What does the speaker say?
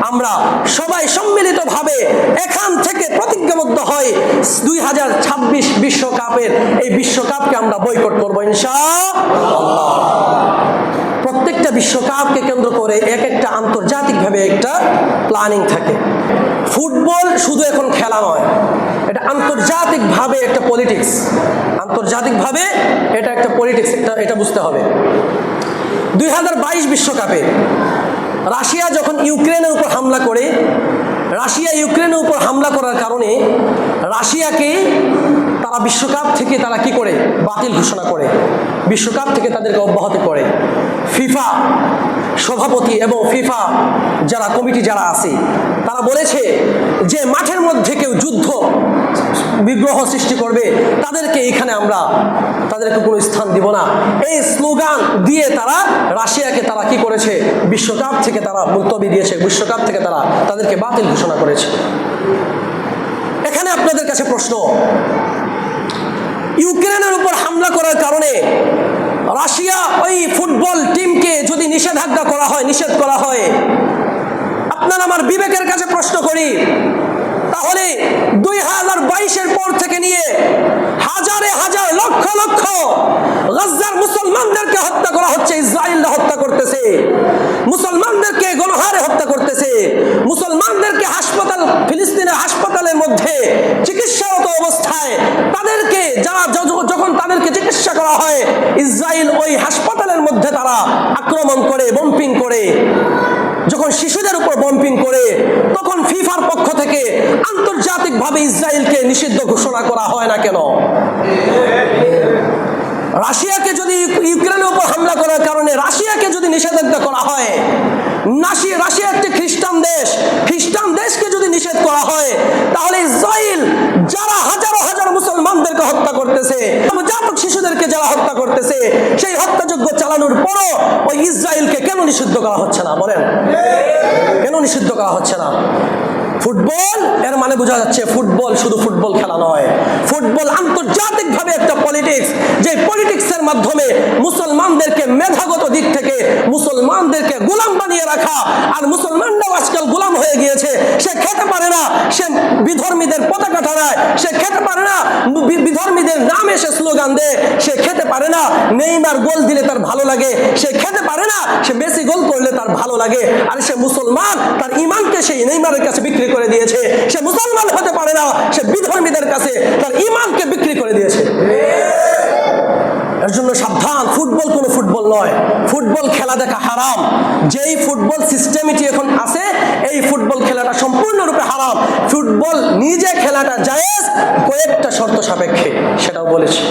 আমরা সবাই সম্মিলিতভাবে এখান থেকে প্রতিজ্ঞাবদ্ধ হই 2026 বিশ্বকাপের এই বিশ্বকাপকে আমরা বয়কট করব ইনশাআল্লাহ। প্রত্যেকটা বিশ্বকাপকে কেন্দ্র করে এক একটা আন্তর্জাতিকভাবে একটা প্ল্যানিং থাকে। ফুটবল শুধু এখন খেলা নয়, এটা আন্তর্জাতিকভাবে একটা পলিটিক্স, আন্তর্জাতিকভাবে এটা একটা পলিটিক্স, এটা বুঝতে হবে। 2022 বিশ্বকাপে রাশিয়া যখন ইউক্রেনের উপর হামলা করে, রাশিয়া ইউক্রেনের উপর হামলা করার কারণে রাশিয়াকে তারা বিশ্বকাপ থেকে তারা কি করে বাতিল ঘোষণা করে, বিশ্বকাপ থেকে তাদেরকে অব্যাহত করে। ফিফা সভাপতি এবং ফিফা যারা কমিটি যারা আছে তারা বলেছে যে মাঠের মধ্যে কেউ যুদ্ধ বিগ্রহ সৃষ্টি করবে তাদেরকে এখানে আমরা তাদেরকে কোনো স্থান দিব না। এই স্লোগান দিয়ে তারা রাশিয়াকে তারা কি করেছে, বিশ্বকাপ থেকে তারা মুলতবি দিয়েছে, বিশ্বকাপ থেকে তারা তাদেরকে বাতিল ঘোষণা করেছে। এখানে আপনাদের কাছে প্রশ্ন, ইউক্রেনের উপর হামলা করার কারণে রাশিয়া ওই ফুটবল টিমকে যদি নিষেধাজ্ঞা করা হয়, নিষেধ করা হয়, আপনার আমার বিবেকের কাছে প্রশ্ন করি, তাহলে 2022-এর পর থেকে নিয়ে হাজারে হাজার লক্ষ লক্ষ গাজার মুসলমানদেরকে হত্যা করা হচ্ছে, ইসরায়েলরা হত্যা করতেছে, মুসলমানদেরকে গণহারে হত্যা করতেছে, মুসলমানদেরকে হাসপাতাল, ফিলিস্তিনের হাসপাতালের মধ্যে চিকিৎসারত অবস্থায় তাদেরকে যখন তাদেরকে চিকিৎসা করা হয়, ইসরায়েল ওই হাসপাতালের মধ্যে তারা আক্রমণ করে, বম্পিং করে। যখন শিশুদের উপর বম্পিং করে, তখন ফিফার পক্ষ থেকে আন্তর্জাতিকভাবে ইসরায়েলকে নিষিদ্ধ ঘোষণা করা হয় না কেন? রাশিয়াকে যদি ইউক্রেনের উপর হামলা করার কারণে রাশিয়াকে যদি নিষেধাজ্ঞা করা হয়, রাশিয়া একটি খ্রিস্টান দেশ, খ্রিস্টান দেশকে যদি নিষেধ করা হয়, তাহলে ইসরায়েল যারা হাজারো হাজার মুসলমানদেরকে হত্যা করতেছে, নবজাতক শিশুদেরকে যারা হত্যা করতেছে, সেই হত্যাযজ্ঞ চালানোর পরও ওই ইসরায়েলকে কেন নিষিদ্ধ করা হচ্ছে না? বলেন, কেন নিষিদ্ধ করা হচ্ছে না? ফুটবল, এর মানে বোঝা যাচ্ছে ফুটবল শুধু ফুটবল খেলা নয়, ফুটবল আন্তর্জাতিকভাবে একটা পলিটিক্স, যে পলিটিক্সের মাধ্যমে মুসলমানদেরকে মেধাগত দিক থেকে মুসলমানদেরকে গোলাম বানিয়ে রাখা। আর মুসলমানরাও আজকাল গোলাম হয়ে গিয়েছে, সে খেতে পারে না, সে বিধর্মীদের পতাকা টানায়, সে খেতে পারে না, বিধর্মীদের নামে সে স্লোগান দেয়, সে খেতে পারে না, নেইমার গোল দিলে তার ভালো লাগে, সে খেতে পারে না, সে মেসি গোল করলে তার ভালো লাগে। আর সে মুসলমান, তার ঈমানকে সেই নেইমারের কাছে বিক্রি করে দিয়েছে, সে মুসলমান হতে পারে না, সে বিধর্মীদের কাছে তার ঈমানকে বিক্রি করে দিয়েছে। এর জন্য সাবধান, ফুটবল কোনো ফুটবল নয়, ফুটবল খেলা দেখা হারাম। যেই ফুটবল সিস্টেমটি এখন আছে, এই ফুটবল খেলাটা সম্পূর্ণরূপে হারাম। ফুটবল নিজে খেলাটা জায়েজ কয়েকটা শর্ত সাপেক্ষে, সেটাও বলেছি।